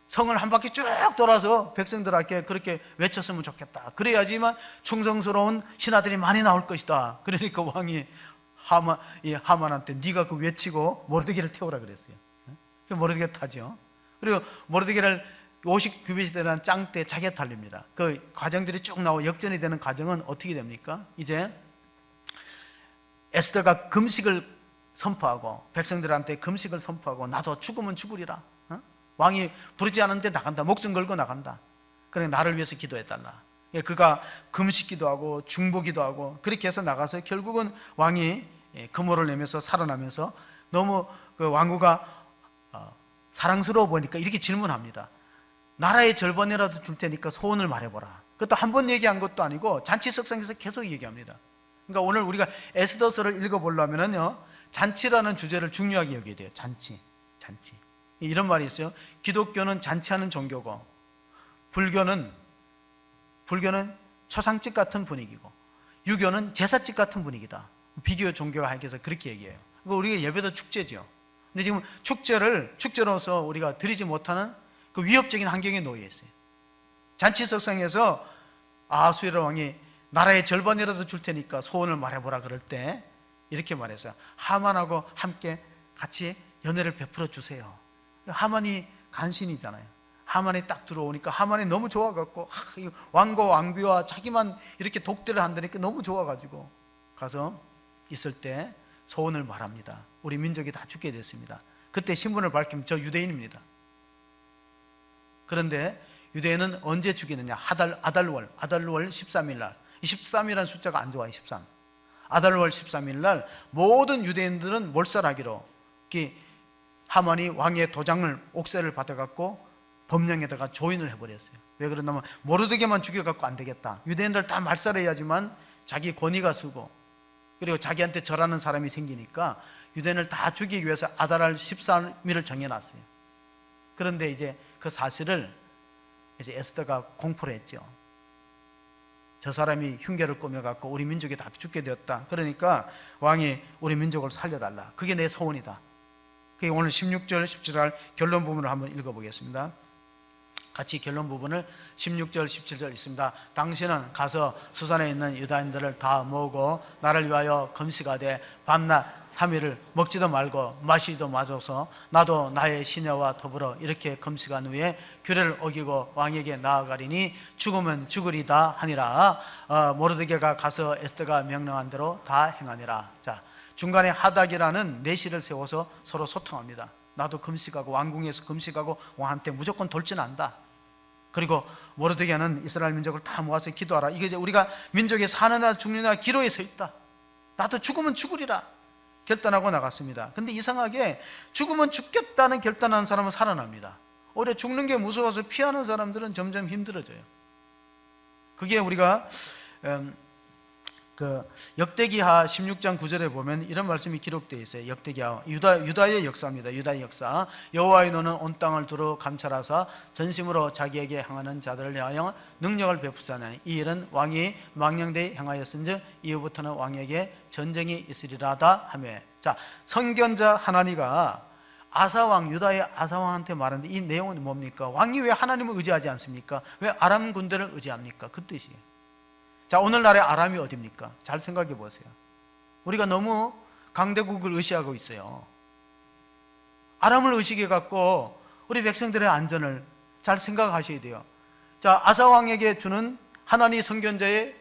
성을 한 바퀴 쭉 돌아서 백성들에게 그렇게 외쳤으면 좋겠다. 그래야지만 충성스러운 신하들이 많이 나올 것이다. 그러니까 왕이 하만한테 네가 그 외치고 모르드게를 태우라 그랬어요. 모르드게 타죠. 그리고 모르드게를 50규빗이 되는 짱대 자기가 달립니다. 그 과정들이 쭉 나오고 역전이 되는 과정은 어떻게 됩니까? 이제 에스더가 금식을 선포하고 백성들한테 금식을 선포하고 나도 죽으면 죽으리라. 왕이 부르지 않은데 나간다. 목숨 걸고 나간다. 그래 나를 위해서 기도해달라. 그가 금식기도 하고 중보기도 하고 그렇게 해서 나가서 결국은 왕이 금호를 내면서 살아나면서 너무 그 왕후가 사랑스러워 보니까 이렇게 질문합니다. 나라의 절반이라도 줄 테니까 소원을 말해보라. 그것도 한 번 얘기한 것도 아니고 잔치석상에서 계속 얘기합니다. 그러니까 오늘 우리가 에스더서를 읽어보려면요, 잔치라는 주제를 중요하게 여겨야 돼요. 잔치. 이런 말이 있어요. 기독교는 잔치하는 종교고 불교는 초상집 같은 분위기고 유교는 제사집 같은 분위기다. 비교 종교가 하께서 그렇게 얘기해요. 우리가 예배도 축제죠. 근데 지금 축제로서 우리가 드리지 못하는 그 위협적인 환경에 놓여 있어요. 잔치석상에서 아하수에로 왕이 나라의 절반이라도 줄 테니까 소원을 말해보라 그럴 때 이렇게 말했어요. 하만하고 함께 같이 연애를 베풀어 주세요. 하만이 간신이잖아요. 하만이 딱 들어오니까 하만이 너무 좋아갖고 왕과 왕비와 자기만 이렇게 독대를 한다니까 너무 좋아가지고 가서 있을 때 소원을 말합니다. 우리 민족이 다 죽게 됐습니다. 그때 신분을 밝히면 저 유대인입니다. 그런데 유대인은 언제 죽이느냐? 아달월 13일 날. 이 13이라는 숫자가 안 좋아요. 13. 아달월 13일 날 모든 유대인들은 몰살하기로 하만이 왕의 도장을 옥새를 받아갖고 법령에다가 조인을 해버렸어요. 왜 그러냐면 모르드게만 죽여갖고 안 되겠다. 유대인들 다 말살해야지만 자기 권위가 쓰고 그리고 자기한테 절하는 사람이 생기니까 유대인을 다 죽이기 위해서 아달월 13일을 정해놨어요. 그런데 이제 그 사실을 이제 에스더가 공포를 했죠. 저 사람이 흉계를 꾸며갖고 우리 민족이 다 죽게 되었다. 그러니까 왕이 우리 민족을 살려달라. 그게 내 소원이다. 그게 오늘 16절, 17절 결론 부분을 한번 읽어보겠습니다. 같이 결론 부분을 16절, 17절 있습니다. 당신은 가서 수산에 있는 유다인들을 다 모으고 나를 위하여 금식하되 밤낮 3일을 먹지도 말고 마시지도 마셔서 나도 나의 시녀와 더불어 이렇게 금식한 후에 규례를 어기고 왕에게 나아가리니 죽으면 죽으리다 하니라. 모르드게가 가서 에스더가 명령한 대로 다 행하니라. 자, 중간에 하닥이라는 내시를 세워서 서로 소통합니다. 나도 금식하고 왕궁에서 금식하고 왕한테 무조건 돌진한다. 그리고 모르드게는 이스라엘 민족을 다 모아서 기도하라. 이게 이제 우리가 민족이 사느냐 죽느냐 기로에 서 있다. 나도 죽으면 죽으리라 결단하고 나갔습니다. 근데 이상하게 죽으면 죽겠다는 결단하는 사람은 살아납니다. 오히려 죽는 게 무서워서 피하는 사람들은 점점 힘들어져요. 그게 우리가 그 역대기하 16장 9절에 보면 이런 말씀이 기록되어 있어요. 역대기하 유다의 역사입니다. 유다의 역사. 여호와의 눈은 온 땅을 두루 감찰하사 전심으로 자기에게 향하는 자들을 위하여 능력을 베푸사니 이 일은 왕이 망령되이 행하였은즉 이후부터는 왕에게 전쟁이 있으리라다 하며. 자, 선견자 하나니가 아사왕, 유다의 아사왕한테 말하는데 이 내용은 뭡니까? 왕이 왜 하나님을 의지하지 않습니까? 왜 아람 군대를 의지합니까? 그 뜻이에요. 자, 오늘날의 아람이 어디입니까? 잘 생각해 보세요. 우리가 너무 강대국을 의식하고 있어요. 아람을 의식해 갖고 우리 백성들의 안전을 잘 생각하셔야 돼요. 자, 아사왕에게 주는 하나님 선견자의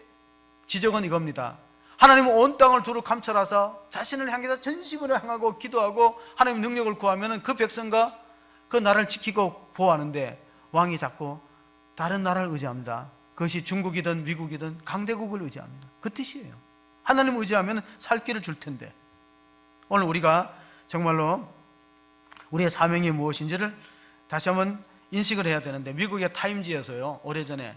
지적은 이겁니다. 하나님은 온 땅을 두루 감찰하사 자신을 향해서 전심으로 향하고 기도하고 하나님 능력을 구하면 그 백성과 그 나라를 지키고 보호하는데 왕이 자꾸 다른 나라를 의지합니다. 그것이 중국이든 미국이든 강대국을 의지합니다. 그 뜻이에요. 하나님을 의지하면 살 길을 줄 텐데. 오늘 우리가 정말로 우리의 사명이 무엇인지를 다시 한번 인식을 해야 되는데, 미국의 타임지에서요, 오래전에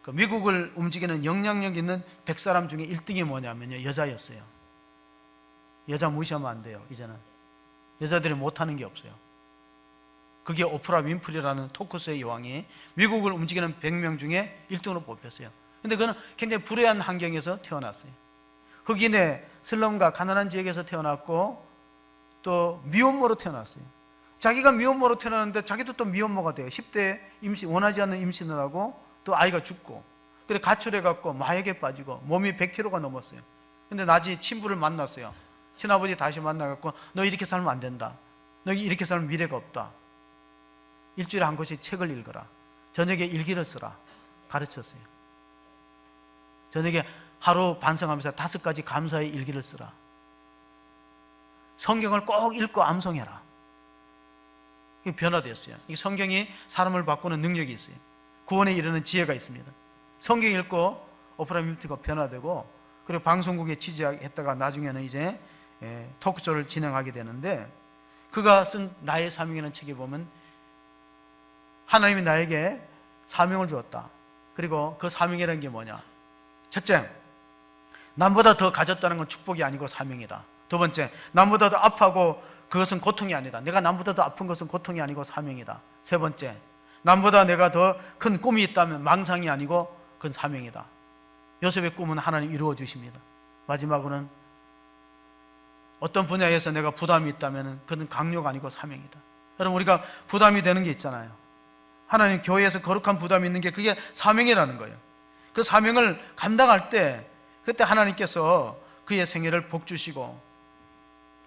그 미국을 움직이는 영향력 있는 100사람 중에 1등이 뭐냐면요, 여자였어요. 여자 무시하면 안 돼요. 이제는 여자들이 못하는 게 없어요. 그게 오프라 윈프리라는 토크쇼의 여왕이 미국을 움직이는 100명 중에 1등으로 뽑혔어요. 근데 그는 굉장히 불우한 환경에서 태어났어요. 흑인의 슬럼과 가난한 지역에서 태어났고 또 미혼모로 태어났어요. 자기가 미혼모로 태어났는데 자기도 또 미혼모가 돼요. 10대 임신, 원하지 않는 임신을 하고 또 아이가 죽고, 그래 가출해갖고 마약에 빠지고 몸이 100kg가 넘었어요. 근데 낮에 친부를 만났어요. 친아버지 다시 만나갖고 너 이렇게 살면 안 된다. 너 이렇게 살면 미래가 없다. 일주일에 한 권씩 책을 읽어라. 저녁에 일기를 써라. 가르쳤어요. 저녁에 하루 반성하면서 5가지 감사의 일기를 쓰라. 성경을 꼭 읽고 암송해라. 이게 변화됐어요. 이 성경이 사람을 바꾸는 능력이 있어요. 구원에 이르는 지혜가 있습니다. 성경 읽고 오프라 윈프리가 변화되고, 그리고 방송국에 취재했다가 나중에는 이제 토크쇼를 진행하게 되는데, 그가 쓴 나의 사명이라는 책에 보면 하나님이 나에게 사명을 주었다. 그리고 그 사명이라는 게 뭐냐? 첫째, 남보다 더 가졌다는 건 축복이 아니고 사명이다. 두 번째, 남보다 더 아파하고 그것은 고통이 아니다. 내가 남보다 더 아픈 것은 고통이 아니고 사명이다. 세 번째, 남보다 내가 더 큰 꿈이 있다면 망상이 아니고 그건 사명이다. 요셉의 꿈은 하나님 이루어 주십니다. 마지막으로는 어떤 분야에서 내가 부담이 있다면 그건 강요가 아니고 사명이다. 여러분, 우리가 부담이 되는 게 있잖아요. 하나님 교회에서 거룩한 부담이 있는 게 그게 사명이라는 거예요. 그 사명을 감당할 때 그때 하나님께서 그의 생애를 복주시고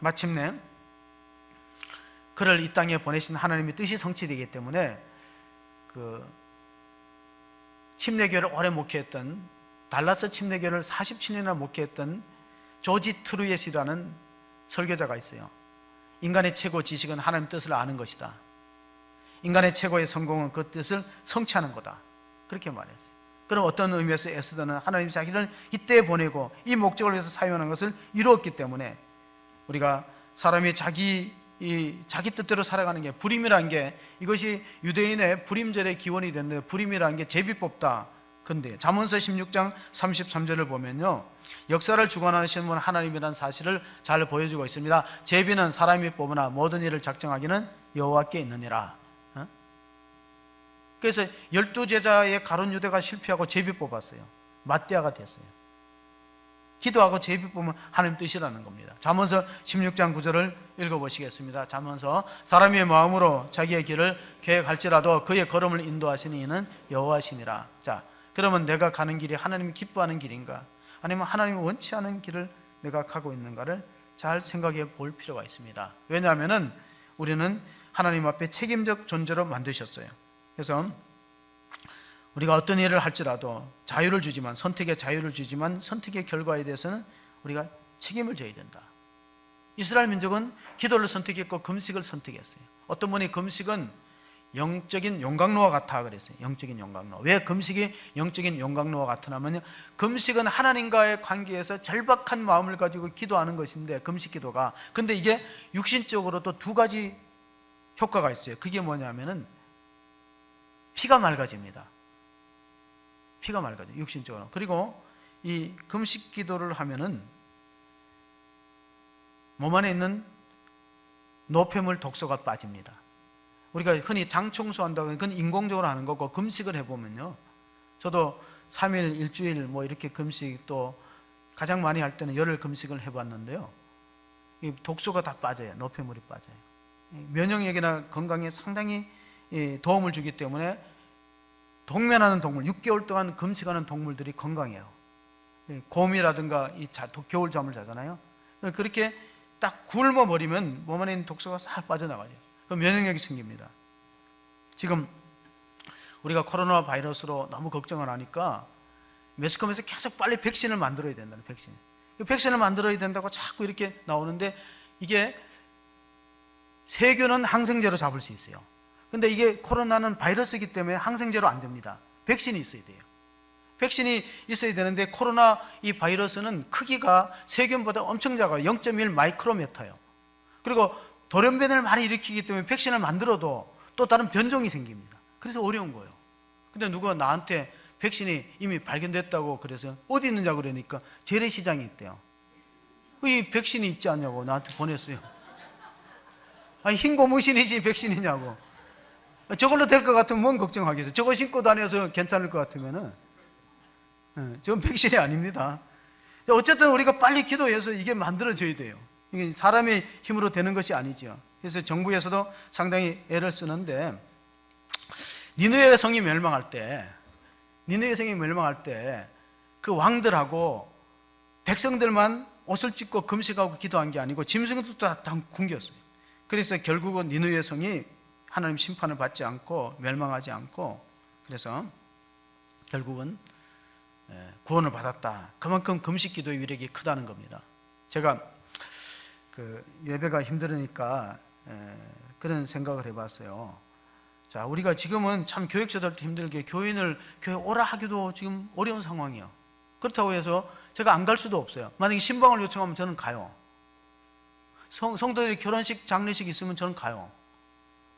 마침내 그를 이 땅에 보내신 하나님의 뜻이 성취되기 때문에 그 침례교회를 오래 목회했던, 달라스 침례교회를 47년이나 목회했던 조지 트루엣이라는 설교자가 있어요. 인간의 최고 지식은 하나님 뜻을 아는 것이다. 인간의 최고의 성공은 그 뜻을 성취하는 거다. 그렇게 말했어요. 그럼 어떤 의미에서 에스더는 하나님 자기를 이때에 보내고 이 목적을 위해서 사용하는 것을 이루었기 때문에 우리가 사람이 자기 뜻대로 살아가는 게, 불임이라는 게, 이것이 유대인의 불임절의 기원이 됐는데 불임이라는 게 제비뽑다. 근데 잠언서 16장 33절을 보면요, 역사를 주관하시는 분은 하나님이라는 사실을 잘 보여주고 있습니다. 제비는 사람이 뽑으나 모든 일을 작정하기는 여호와께 있느니라. 그래서 12제자의 가룟 유대가 실패하고 제비 뽑았어요. 맞대아가 됐어요. 기도하고 제비 뽑으면 하나님 뜻이라는 겁니다. 잠언서 16장 9절을 읽어보시겠습니다. 잠언서, 사람의 마음으로 자기의 길을 계획할지라도 그의 걸음을 인도하시는 이는 여호와시니라. 자, 그러면 내가 가는 길이 하나님이 기뻐하는 길인가, 아니면 하나님이 원치 않은 길을 내가 가고 있는가를 잘 생각해 볼 필요가 있습니다. 왜냐하면 우리는 하나님 앞에 책임적 존재로 만드셨어요. 그래서 우리가 어떤 일을 할지라도 자유를 주지만, 선택의 자유를 주지만 선택의 결과에 대해서는 우리가 책임을 져야 된다. 이스라엘 민족은 기도를 선택했고 금식을 선택했어요. 어떤 분이 금식은 영적인 용광로와 같아 그랬어요. 영적인 용광로. 왜 금식이 영적인 용광로와 같으냐면요, 금식은 하나님과의 관계에서 절박한 마음을 가지고 기도하는 것인데, 금식 기도가. 근데 이게 육신적으로도 두 가지 효과가 있어요. 그게 뭐냐면은 피가 맑아집니다. 피가 맑아져요, 육신적으로. 그리고 이 금식 기도를 하면은 몸 안에 있는 노폐물 독소가 빠집니다. 우리가 흔히 장 청소한다고 하는 건 인공적으로 하는 거고, 금식을 해보면요, 저도 3일, 일주일 뭐 이렇게 금식, 또 가장 많이 할 때는 열흘 금식을 해봤는데요, 이 독소가 다 빠져요. 노폐물이 빠져요. 면역력이나 건강에 상당히 도움을 주기 때문에 동면하는 동물, 6개월 동안 금식하는 동물들이 건강해요. 곰이라든가 겨울 잠을 자잖아요. 그렇게 딱 굶어버리면 몸 안에 있는 독소가 싹 빠져나가요. 그 면역력이 생깁니다. 지금 우리가 코로나 바이러스로 너무 걱정을 하니까 매스컴에서 계속 빨리 백신을 만들어야 된다는, 백신. 백신을 만들어야 된다고 자꾸 이렇게 나오는데, 이게 세균은 항생제로 잡을 수 있어요. 근데 이게 코로나는 바이러스이기 때문에 항생제로 안 됩니다. 백신이 있어야 돼요. 백신이 있어야 되는데, 코로나 이 바이러스는 크기가 세균보다 엄청 작아요. 0.1 마이크로미터예요. 그리고 돌연변이를 많이 일으키기 때문에 백신을 만들어도 또 다른 변종이 생깁니다. 그래서 어려운 거예요. 근데 누가 나한테 백신이 이미 발견됐다고 그래서 어디 있느냐고 그러니까 재래시장에 있대요. 이 백신이 있지 않냐고 나한테 보냈어요. 아니, 흰 고무신이지 백신이냐고. 저걸로 될 것 같으면 뭔 걱정하겠어요. 저거 신고 다녀서 괜찮을 것 같으면은, 저건 백신이 아닙니다. 어쨌든 우리가 빨리 기도해서 이게 만들어져야 돼요. 이게 사람의 힘으로 되는 것이 아니죠. 그래서 정부에서도 상당히 애를 쓰는데, 니느웨 성이 멸망할 때 그 왕들하고 백성들만 옷을 찢고 금식하고 기도한 게 아니고 짐승도 다 굶겼어요. 그래서 결국은 니느웨 성이 하나님 심판을 받지 않고 멸망하지 않고, 그래서 결국은 구원을 받았다. 그만큼 금식 기도의 위력이 크다는 겁니다. 제가 그 예배가 힘들으니까 그런 생각을 해봤어요. 자, 우리가 지금은 참 교육자들도 힘들게 교회 오라 하기도 지금 어려운 상황이에요. 그렇다고 해서 제가 안 갈 수도 없어요. 만약에 신방을 요청하면 저는 가요. 성도들이 결혼식, 장례식 있으면 저는 가요.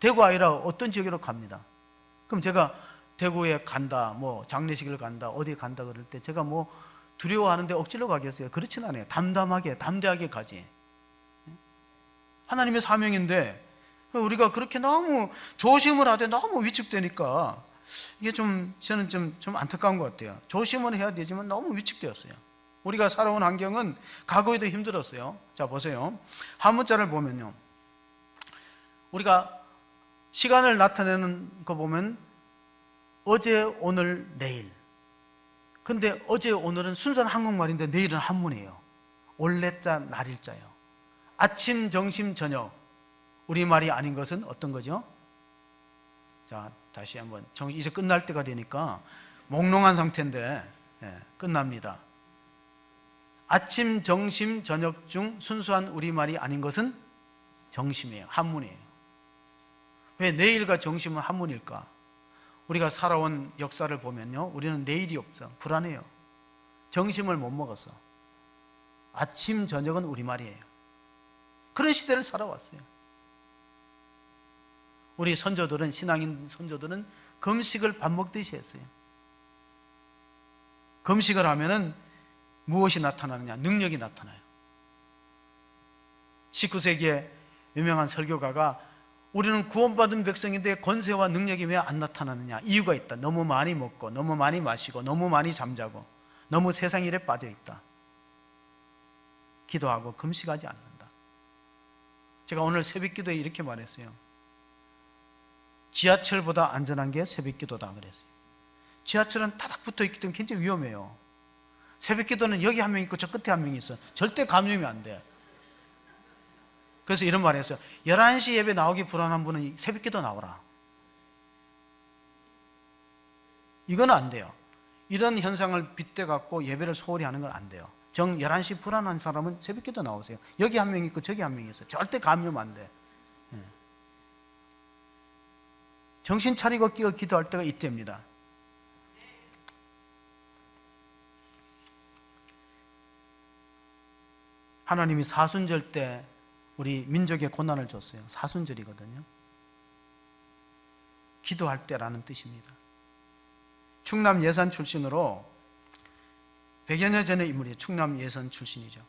대구 아니라 어떤 지역으로 갑니다. 그럼 제가 대구에 간다, 뭐 장례식을 간다, 어디에 간다 그럴 때 제가 뭐 두려워하는데 억지로 가겠어요? 그렇진 않아요. 담담하게, 담대하게 가지. 하나님의 사명인데 우리가 그렇게 너무 조심을 하되 너무 위축되니까 이게 저는 좀 안타까운 것 같아요. 조심은 해야 되지만 너무 위축되었어요. 우리가 살아온 환경은 과거에도 힘들었어요. 자, 보세요. 한문자를 보면요, 우리가 시간을 나타내는 거 보면 어제, 오늘, 내일. 근데 어제, 오늘은 순수한 한국말인데 내일은 한문이에요. 올레자, 날일자예요. 아침, 점심, 저녁. 우리말이 아닌 것은 어떤 거죠? 자, 다시 한번. 이제 끝날 때가 되니까 몽롱한 상태인데 끝납니다. 아침, 점심, 저녁 중 순수한 우리말이 아닌 것은 정심이에요. 한문이에요. 왜 내일과 정심은 한문일까? 우리가 살아온 역사를 보면요, 우리는 내일이 없어. 불안해요. 정심을 못 먹었어. 아침, 저녁은 우리말이에요. 그런 시대를 살아왔어요. 우리 선조들은, 신앙인 선조들은 금식을 밥 먹듯이 했어요. 금식을 하면은 무엇이 나타나느냐? 능력이 나타나요. 19세기에 유명한 설교가가 우리는 구원받은 백성인데 권세와 능력이 왜 안 나타나느냐? 이유가 있다. 너무 많이 먹고, 너무 많이 마시고, 너무 많이 잠자고, 너무 세상 일에 빠져 있다. 기도하고 금식하지 않는다. 제가 오늘 새벽 기도에 이렇게 말했어요. 지하철보다 안전한 게 새벽 기도다 그랬어요. 지하철은 타닥 붙어 있기 때문에 굉장히 위험해요. 새벽 기도는 여기 한 명 있고 저 끝에 한 명 있어. 절대 감염이 안 돼. 그래서 이런 말 했어요. 11시 예배 나오기 불안한 분은 새벽 기도 나오라. 이건 안 돼요. 이런 현상을 빗대 갖고 예배를 소홀히 하는 건 안 돼요. 11시 불안한 사람은 새벽 기도 나오세요. 여기 한 명 있고 저기 한 명 있어. 절대 감염 안 돼. 정신 차리고 끼어 기도할 때가 이때입니다. 하나님이 사순절 때 우리 민족에 고난을 줬어요. 사순절이거든요. 기도할 때라는 뜻입니다. 충남 예산 출신으로 100여 년 전의 인물이에요. 충남 예산 출신이죠.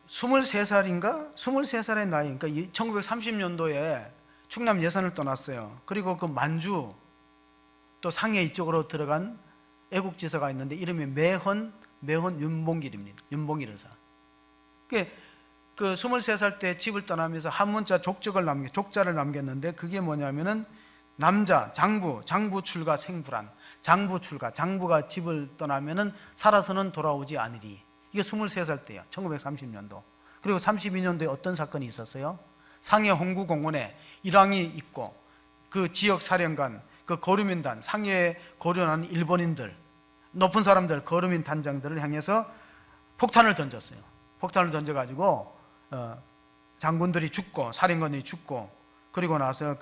23살인가? 23살의 나이, 그러니까 1930년도에 충남 예산을 떠났어요. 그리고 그 만주 또 상해 이쪽으로 들어간 애국지사가 있는데 이름이 매헌 윤봉길입니다. 윤봉길 의사. 그 23살 때 집을 떠나면서 한문자 족자를 남겼는데 그게 뭐냐면은 남자, 장부 출가 생불안. 장부가 집을 떠나면은 살아서는 돌아오지 않으리. 이게 23살 때예요. 1930년도. 그리고 32년도에 어떤 사건이 있었어요? 상해 홍구공원에 일왕이 있고 그 지역 사령관, 그 거류민단, 상해에 거류하는 일본인들, 높은 사람들, 거류민 단장들을 향해서 폭탄을 던졌어요. 폭탄을 던져가지고 장군들이 죽고 사령관이 죽고, 그리고 나서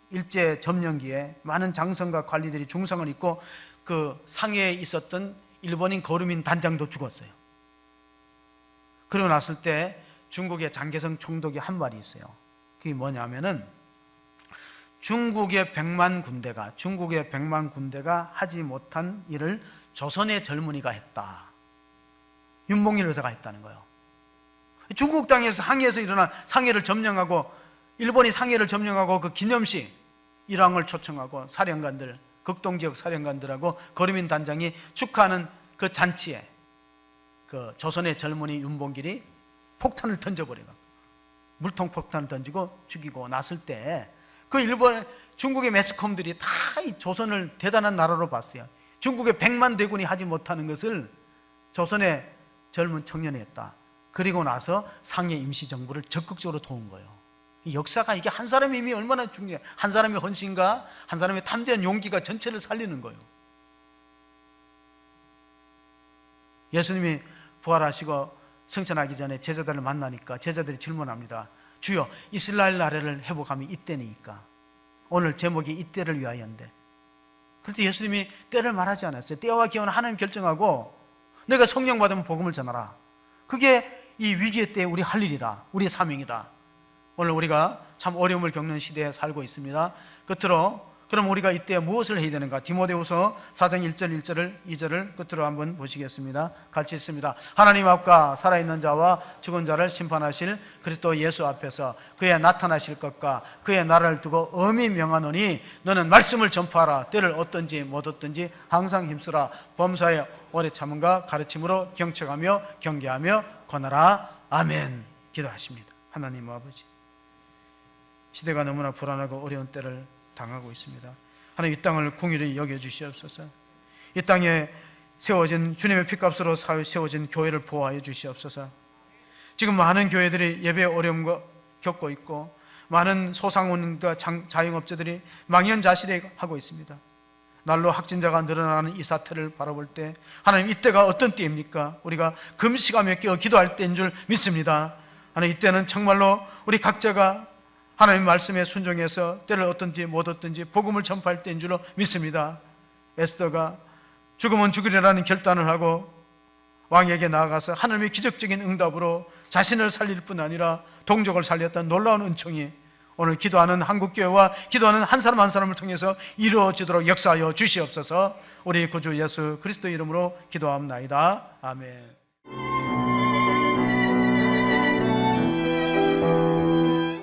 일제 점령기에 많은 장성과 관리들이 중상을 입고 그 상해에 있었던 일본인 거류민 단장도 죽었어요. 그러고 났을 때 중국의 장개성 총독이 한 말이 있어요. 그게 뭐냐면은 중국의 100만 군대가 하지 못한 일을 조선의 젊은이가 했다. 윤봉길 의사가 했다는 거예요. 중국 땅에서 항해에서 일어난 상해를 점령하고, 일본이 상해를 점령하고 그 기념식 일왕을 초청하고 사령관들, 극동지역 사령관들하고 거류민 단장이 축하하는 그 잔치에 그 조선의 젊은이 윤봉길이 폭탄을 던져버려요. 물통 폭탄을 던지고 죽이고 났을 때 그 중국의 매스컴들이 다 이 조선을 대단한 나라로 봤어요. 중국의 100만 대군이 하지 못하는 것을 조선의 젊은 청년이 했다. 그리고 나서 상해 임시정부를 적극적으로 도운 거예요. 이 역사가, 이게 한 사람의 힘이 얼마나 중요해. 한 사람의 헌신과 한 사람의 담대한 용기가 전체를 살리는 거예요. 예수님이 부활하시고 승천하기 전에 제자들을 만나니까 제자들이 질문합니다. 주여, 이스라엘 나라를 회복함이 이때니까. 오늘 제목이 이때를 위하여인데, 그런데 예수님이 때를 말하지 않았어요. 때와 기한은 하나님 결정하고 내가 성령 받으면 복음을 전하라. 그게 이 위기의 때에 우리 할 일이다. 우리의 사명이다. 오늘 우리가 참 어려움을 겪는 시대에 살고 있습니다. 끝으로 그럼 우리가 이때 무엇을 해야 되는가? 디모데후서 4장 1절 2절을 끝으로 한번 보시겠습니다. 같이 있습니다. 하나님 앞과 살아있는 자와 죽은 자를 심판하실 그리스도 예수 앞에서 그의 나타나실 것과 그의 나라를 두고 엄히 명하노니 너는 말씀을 전파하라. 때를 얻든지 못 얻든지 항상 힘쓰라. 범사에 오래 참음과 가르침으로 경책하며 경계하며 권하라. 아멘. 기도하십니다. 하나님 아버지, 시대가 너무나 불안하고 어려운 때를 당하고 있습니다. 하나님, 이 땅을 긍휼히 여겨주시옵소서. 이 땅에 세워진 주님의 피값으로 세워진 교회를 보호하여 주시옵소서. 지금 많은 교회들이 예배 어려움과 겪고 있고 많은 소상공인과 자영업자들이 망연자실하고 있습니다. 날로 확진자가 늘어나는 이 사태를 바라볼 때 하나님, 이때가 어떤 때입니까? 우리가 금식하며 깨어 기도할 때인 줄 믿습니다. 하나님, 이때는 정말로 우리 각자가 하나님 말씀에 순종해서 때를 얻든지 못 얻든지 복음을 전파할 때인 줄로 믿습니다. 에스더가 죽으면 죽으리라는 결단을 하고 왕에게 나아가서 하나님의 기적적인 응답으로 자신을 살릴 뿐 아니라 동족을 살렸던 놀라운 은총이 오늘 기도하는 한국교회와 기도하는 한 사람 한 사람을 통해서 이루어지도록 역사하여 주시옵소서. 우리 구주 예수 그리스도 이름으로 기도합나이다. 아멘.